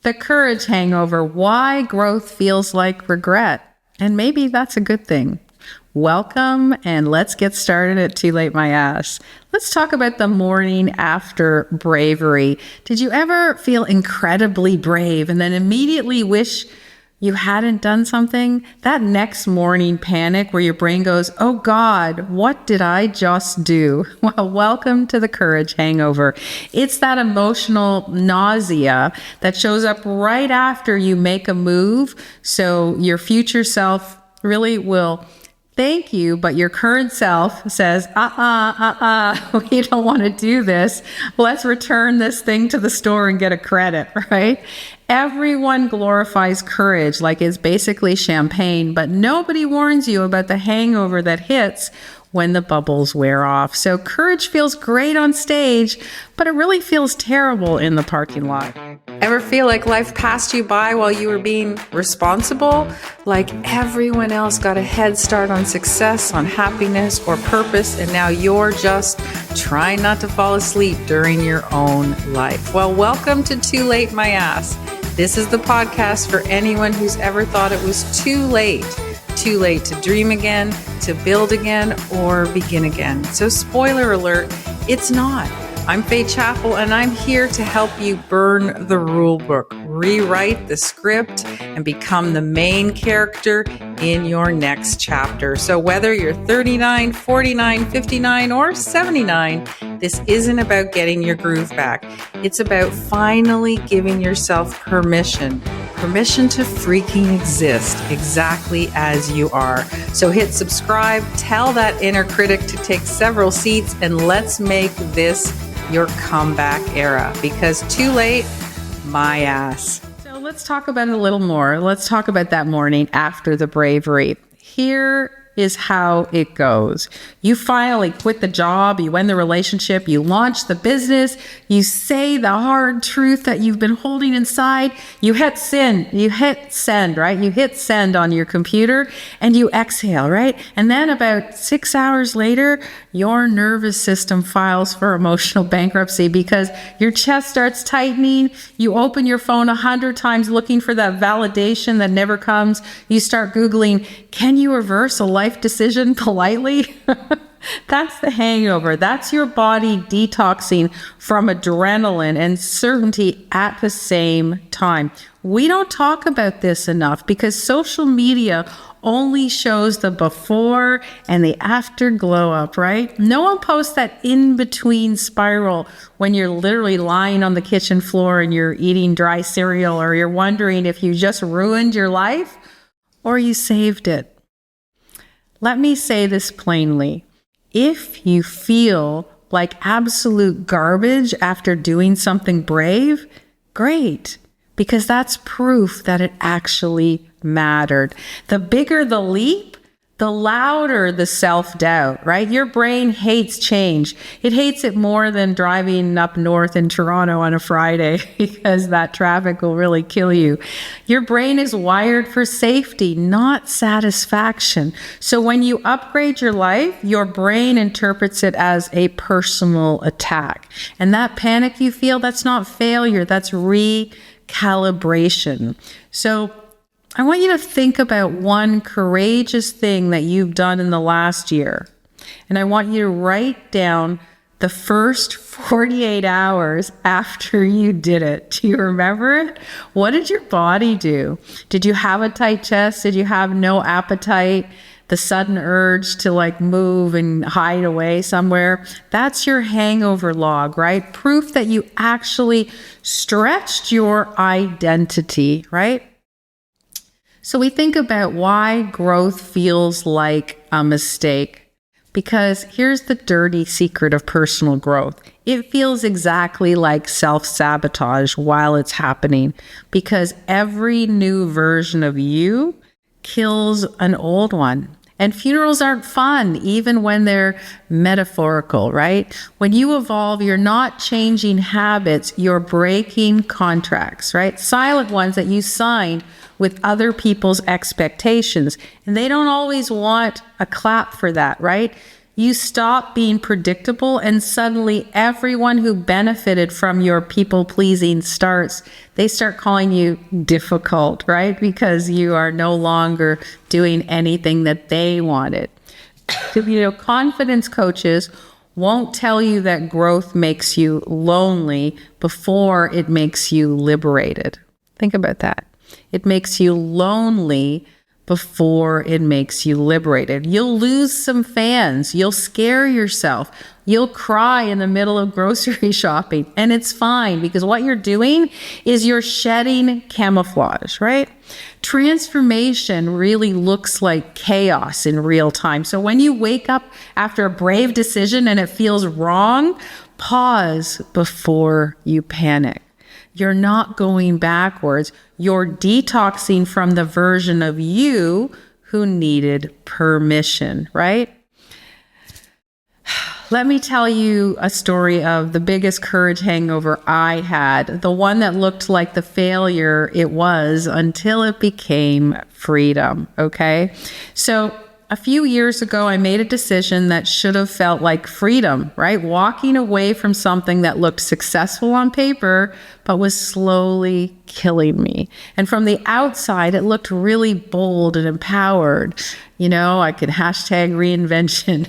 The Courage Hangover, why growth feels like regret. And maybe that's a good thing. Welcome, and let's get started at Too Late My Ass. Let's talk about the morning after bravery. Did you ever feel incredibly brave and then immediately wish you hadn't done something? That next morning panic where your brain goes, oh God, what did I just do? Well, welcome to the Courage Hangover. It's that emotional nausea that shows up right after you make a move. So your future self really will thank you, but your current self says, we don't want to do this. Let's return this thing to the store and get a credit, right? Everyone glorifies courage like it's basically champagne, but nobody warns you about the hangover that hits when the bubbles wear off. So courage feels great on stage, but it really feels terrible in the parking lot. Ever feel like life passed you by while you were being responsible? Like everyone else got a head start on success, on happiness or purpose, and now you're just trying not to fall asleep during your own life. Well, welcome to Too Late My Ass. This is the podcast for anyone who's ever thought it was too late. Too late to dream again, to build again, or begin again. So spoiler alert, it's not. I'm Faye Chappell, and I'm here to help you burn the rule book, rewrite the script, and become the main character in your next chapter. So whether you're 39, 49, 59, or 79, this isn't about getting your groove back. It's about finally giving yourself permission to freaking exist exactly as you are. So hit subscribe, tell that inner critic to take several seats, and let's make this your comeback era, because too late, my ass. So let's talk about it a little more. Let's talk about that morning after the bravery. Here is how it goes. You finally quit the job, you end the relationship, you launch the business, you say the hard truth that you've been holding inside, you hit send, right? You hit send on your computer and you exhale, right? And then about 6 hours later, your nervous system files for emotional bankruptcy because your chest starts tightening, you open your phone 100 times looking for that validation that never comes, you start Googling, can you reverse a life decision politely? That's the hangover. That's your body detoxing from adrenaline and certainty at the same time. We don't talk about this enough because social media only shows the before and the after glow up, right? No one posts that in-between spiral when you're literally lying on the kitchen floor and you're eating dry cereal, or you're wondering if you just ruined your life or you saved it. Let me say this plainly. If you feel like absolute garbage after doing something brave, great, because that's proof that it actually mattered. The bigger the leap, the louder the self-doubt, right? Your brain hates change. It hates it more than driving up north in Toronto on a Friday because that traffic will really kill you. Your brain is wired for safety, not satisfaction. So when you upgrade your life, your brain interprets it as a personal attack. And that panic you feel, that's not failure, that's recalibration. So I want you to think about one courageous thing that you've done in the last year. And I want you to write down the first 48 hours after you did it. Do you remember it? What did your body do? Did you have a tight chest? Did you have no appetite? The sudden urge to move and hide away somewhere? That's your hangover log, right? Proof that you actually stretched your identity, right? So we think about why growth feels like a mistake. Because here's the dirty secret of personal growth. It feels exactly like self-sabotage while it's happening, because every new version of you kills an old one. And funerals aren't fun, even when they're metaphorical, right? When you evolve, you're not changing habits, you're breaking contracts, right? Silent ones that you sign with other people's expectations. And they don't always want a clap for that, right? You stop being predictable, and suddenly everyone who benefited from your people-pleasing they start calling you difficult, right? Because you are no longer doing anything that they wanted. Confidence coaches won't tell you that growth makes you lonely before it makes you liberated. Think about that. It makes you lonely before it makes you liberated. You'll lose some fans. You'll scare yourself. You'll cry in the middle of grocery shopping. And it's fine, because what you're doing is you're shedding camouflage, right? Transformation really looks like chaos in real time. So when you wake up after a brave decision and it feels wrong, pause before you panic. You're not going backwards. You're detoxing from the version of you who needed permission, right? Let me tell you a story of the biggest courage hangover I had, the one that looked like the failure it was until it became freedom, okay? So a few years ago, I made a decision that should have felt like freedom, right? Walking away from something that looked successful on paper, but was slowly killing me. And from the outside, it looked really bold and empowered. I could hashtag reinvention.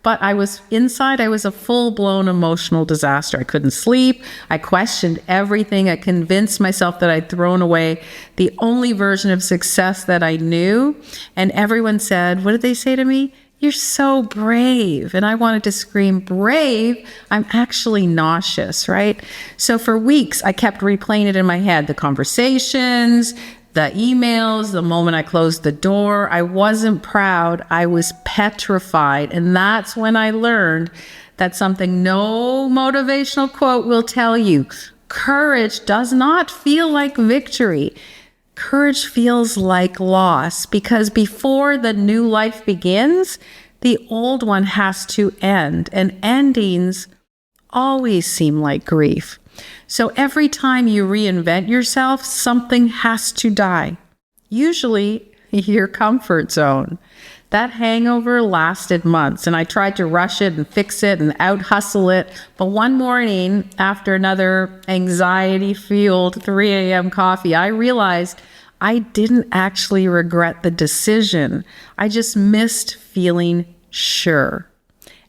But I was inside, I was a full-blown emotional disaster. I couldn't sleep. I questioned everything. I convinced myself that I'd thrown away the only version of success that I knew. And everyone said, what did they say to me? You're so brave. And I wanted to scream, brave? I'm actually nauseous, right? So for weeks, I kept replaying it in my head, the conversations, the emails, the moment I closed the door. I wasn't proud. I was petrified. And that's when I learned that something no motivational quote will tell you. Courage does not feel like victory. Courage feels like loss, because before the new life begins, the old one has to end. And endings always seem like grief. So every time you reinvent yourself, something has to die. Usually your comfort zone. That hangover lasted months, and I tried to rush it and fix it and out-hustle it. But one morning, after another anxiety-fueled 3 a.m. coffee, I realized I didn't actually regret the decision. I just missed feeling sure.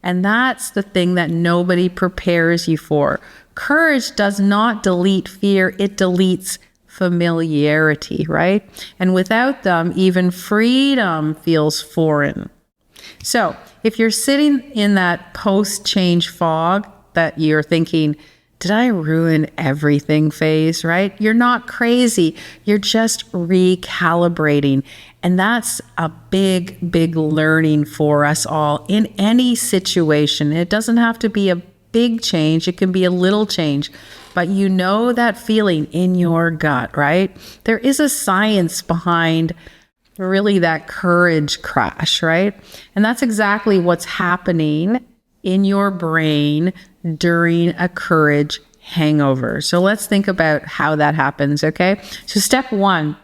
And that's the thing that nobody prepares you for. Courage does not delete fear, it deletes familiarity, right? And without them, even freedom feels foreign. So if you're sitting in that post-change fog that you're thinking, did I ruin everything phase, right? You're not crazy. You're just recalibrating. And that's a big, big learning for us all in any situation. It doesn't have to be a big change. It can be a little change, but that feeling in your gut, right? There is a science behind really that courage crash, right? And that's exactly what's happening in your brain during a courage hangover. So let's think about how that happens, okay? So step one,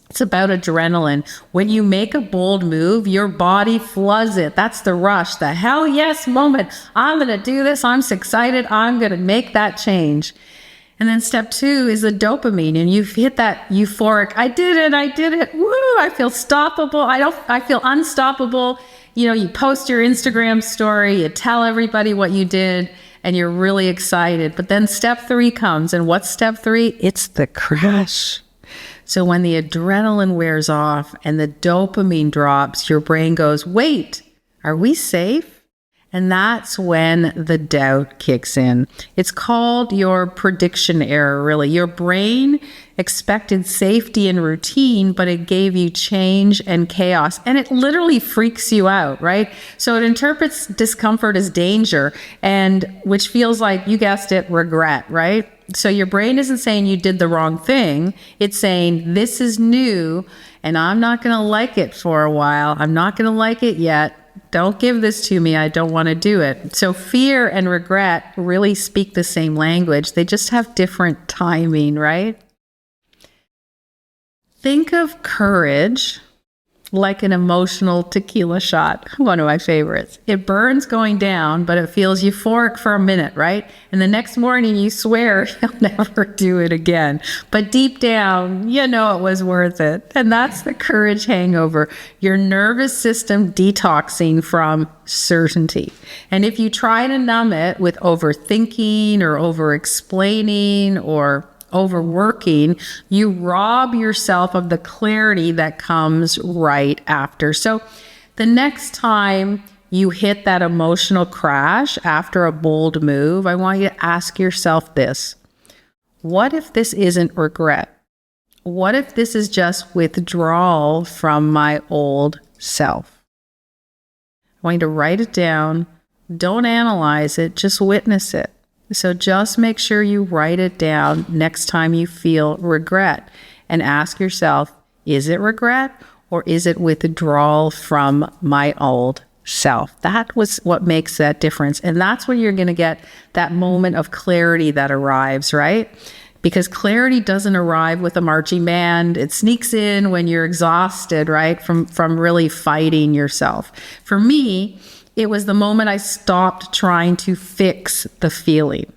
it's about adrenaline. When you make a bold move, your body floods it. That's the rush, the hell yes moment. I'm going to do this. I'm so excited. I'm going to make that change. And then step two is the dopamine, and you hit that euphoric, I did it. Woo, I feel stoppable. I feel unstoppable. You post your Instagram story, you tell everybody what you did, and you're really excited. But then step three comes, and what's step three? It's the crash. So when the adrenaline wears off and the dopamine drops, your brain goes, wait, are we safe? And that's when the doubt kicks in. It's called your prediction error, really. Your brain expected safety and routine, but it gave you change and chaos. And it literally freaks you out, right? So it interprets discomfort as danger, and which feels like, you guessed it, regret, right? So your brain isn't saying you did the wrong thing. It's saying, this is new, and I'm not going to like it for a while. I'm not going to like it yet. Don't give this to me. I don't want to do it. So fear and regret really speak the same language. They just have different timing, right? Think of courage like an emotional tequila shot, one of my favorites. It burns going down, but it feels euphoric for a minute, right? And the next morning you swear you'll never do it again. But deep down, you know it was worth it. And that's the courage hangover, your nervous system detoxing from certainty. And if you try to numb it with overthinking or over-explaining or overworking, you rob yourself of the clarity that comes right after. So the next time you hit that emotional crash after a bold move, I want you to ask yourself this: what if this isn't regret? What if this is just withdrawal from my old self? I want you to write it down. Don't analyze it, just witness it. So just make sure you write it down next time you feel regret and ask yourself, is it regret or is it withdrawal from my old self? That was what makes that difference. And that's when you're going to get that moment of clarity that arrives, right? Because clarity doesn't arrive with a marching band. It sneaks in when you're exhausted, right? From really fighting yourself. For me, it was the moment I stopped trying to fix the feeling.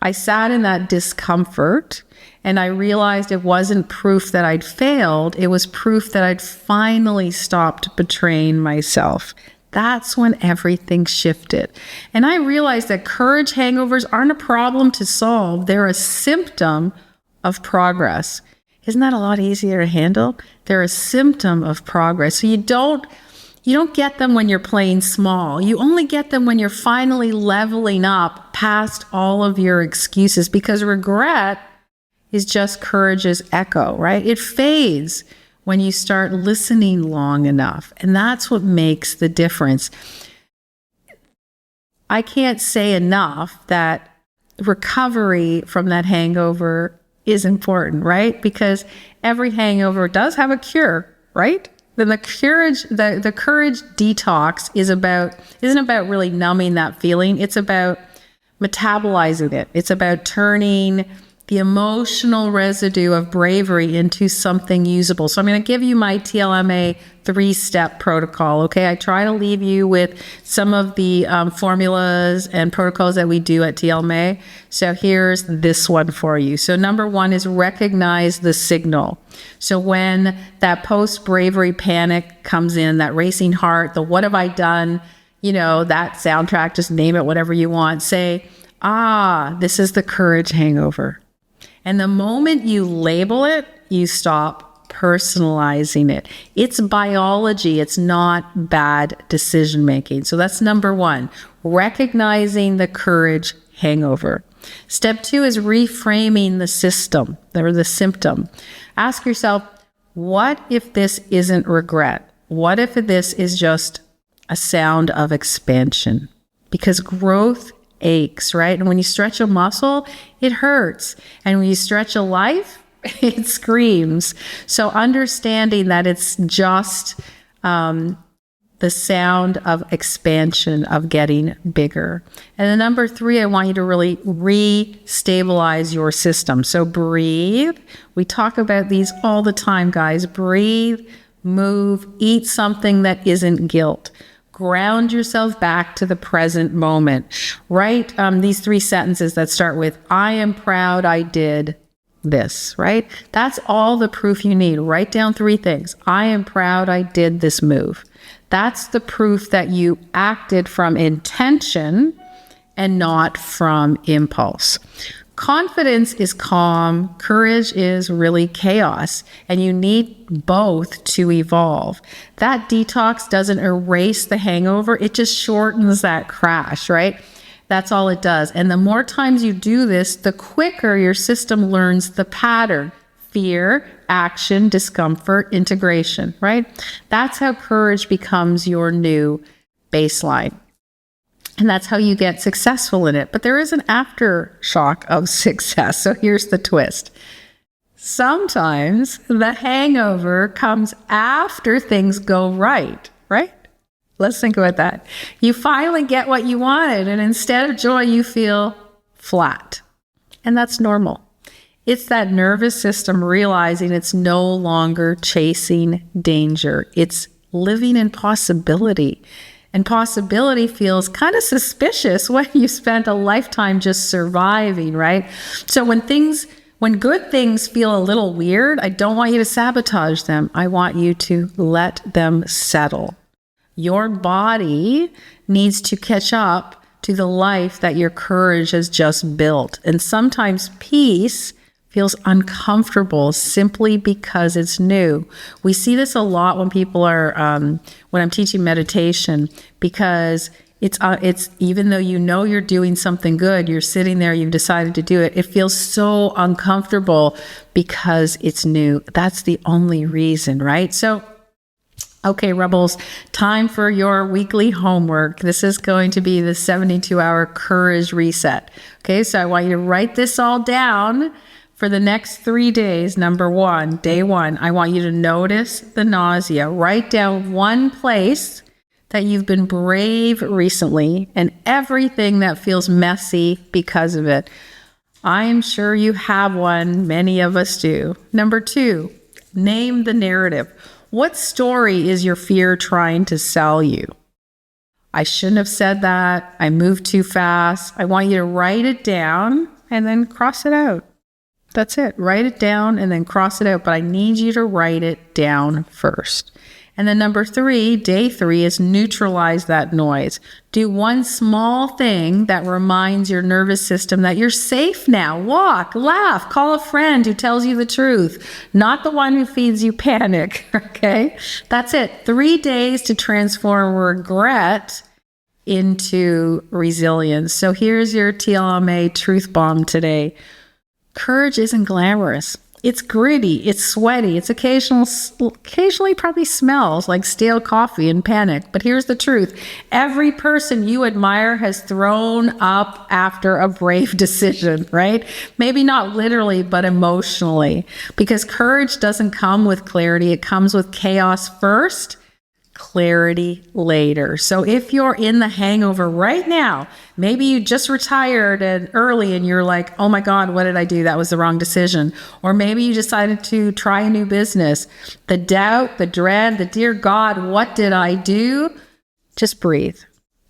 I sat in that discomfort and I realized it wasn't proof that I'd failed. It was proof that I'd finally stopped betraying myself. That's when everything shifted. And I realized that courage hangovers aren't a problem to solve. They're a symptom of progress. Isn't that a lot easier to handle? They're a symptom of progress. So you don't get them when you're playing small. You only get them when you're finally leveling up past all of your excuses, because regret is just courage's echo, right? It fades when you start listening long enough. And that's what makes the difference. I can't say enough that recovery from that hangover is important, right? Because every hangover does have a cure, right? Then the courage detox isn't about really numbing that feeling. It's about metabolizing it. It's about turning the emotional residue of bravery into something usable. So I'm going to give you my TLMA 3-step protocol. Okay. I try to leave you with some of the formulas and protocols that we do at TLMA. So here's this one for you. So number 1 is recognize the signal. So when that post-bravery panic comes in, that racing heart, the what have I done, that soundtrack, just name it whatever you want. Say, this is the courage hangover. And the moment you label it, you stop personalizing it. It's biology. It's not bad decision making. So that's number 1, recognizing the courage hangover. Step 2 is reframing the system or the symptom. Ask yourself, what if this isn't regret? What if this is just a sound of expansion? Because growth aches, right? And when you stretch a muscle, it hurts. And when you stretch a life, it screams. So understanding that it's just the sound of expansion, of getting bigger. And then number 3, I want you to really re-stabilize your system. So breathe. We talk about these all the time, guys. Breathe, move, eat something that isn't guilt. Ground yourself back to the present moment. Write these 3 sentences that start with, I am proud I did this, right? That's all the proof you need. Write down 3 things. I am proud I did this move. That's the proof that you acted from intention and not from impulse. Confidence is calm. Courage is really chaos. And you need both to evolve. That detox doesn't erase the hangover. It just shortens that crash, right? That's all it does. And the more times you do this, the quicker your system learns the pattern. Fear, action, discomfort, integration, right? That's how courage becomes your new baseline. And that's how you get successful in it. But there is an aftershock of success. So here's the twist. Sometimes the hangover comes after things go right, right? Let's think about that. You finally get what you wanted, and instead of joy, you feel flat. And that's normal. It's that nervous system realizing it's no longer chasing danger. It's living in possibility. And possibility feels kind of suspicious when you spent a lifetime just surviving, right? So when good things feel a little weird, I don't want you to sabotage them. I want you to let them settle. Your body needs to catch up to the life that your courage has just built. And sometimes peace feels uncomfortable simply because it's new. We see this a lot when people are, when I'm teaching meditation, because it's even though you know you're doing something good, you're sitting there, you've decided to do it, it feels so uncomfortable because it's new. That's the only reason, right? So, okay, Rebels, time for your weekly homework. This is going to be the 72-hour courage reset. Okay, so I want you to write this all down for the next 3 days. Number one, day one, I want you to notice the nausea. Write down one place that you've been brave recently and everything that feels messy because of it. I am sure you have one. Many of us do. Number two, name the narrative. What story is your fear trying to sell you? I shouldn't have said that. I moved too fast. I want you to write it down and then cross it out. That's it. Write it down and then cross it out. But I need you to write it down first. And then number three, day three, is neutralize that noise. Do one small thing that reminds your nervous system that you're safe now. Walk, laugh, call a friend who tells you the truth, not the one who feeds you panic, okay? That's it. 3 days to transform regret into resilience. So here's your TLMA truth bomb today. Courage isn't glamorous. It's gritty, it's sweaty, it's occasionally probably smells like stale coffee and panic. But here's the truth. Every person you admire has thrown up after a brave decision, right? Maybe not literally, but emotionally. Because courage doesn't come with clarity. It comes with chaos first, clarity later. So if you're in the hangover right now, maybe you just retired and early and you're like, oh my God, what did I do? That was the wrong decision. Or maybe you decided to try a new business. The doubt, the dread, the dear God, what did I do? Just breathe.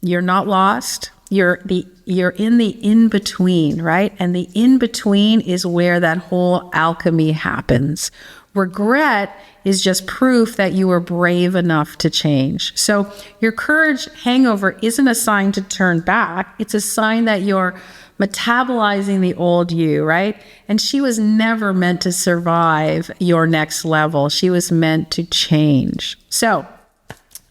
You're not lost. You're in the in-between, right? And the in-between is where that whole alchemy happens. Regret is just proof that you were brave enough to change. So your courage hangover isn't a sign to turn back. It's a sign that you're metabolizing the old you, right? And she was never meant to survive your next level. She was meant to change. So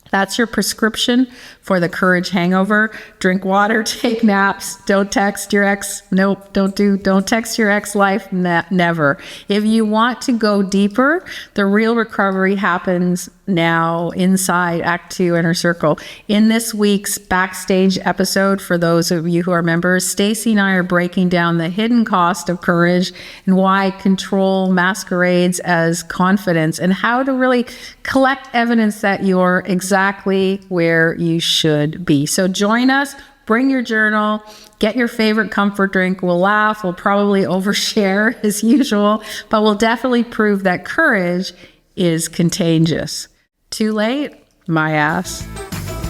that's your prescription for the courage hangover. Drink water, take naps, don't text your ex. Nope, don't text your ex-life, never. If you want to go deeper, the real recovery happens now inside Act 2 Inner Circle. In this week's backstage episode, for those of you who are members, Stacey and I are breaking down the hidden cost of courage and why control masquerades as confidence and how to really collect evidence that you're exactly where you should be. So join us, bring your journal, get your favorite comfort drink. We'll laugh, we'll probably overshare as usual, but we'll definitely prove that courage is contagious. Too late? My ass.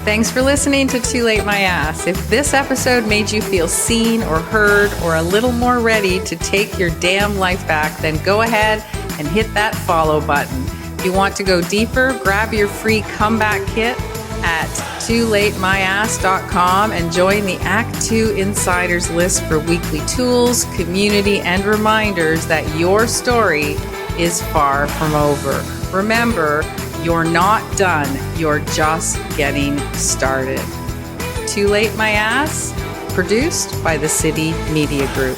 Thanks for listening to Too Late My Ass. If this episode made you feel seen or heard or a little more ready to take your damn life back, then go ahead and hit that follow button. If you want to go deeper, grab your free comeback kit at toolatemyass.com and join the Act 2 Insiders list for weekly tools, community, and reminders that your story is far from over. Remember, you're not done. You're just getting started. Too Late My Ass, produced by the City Media Group.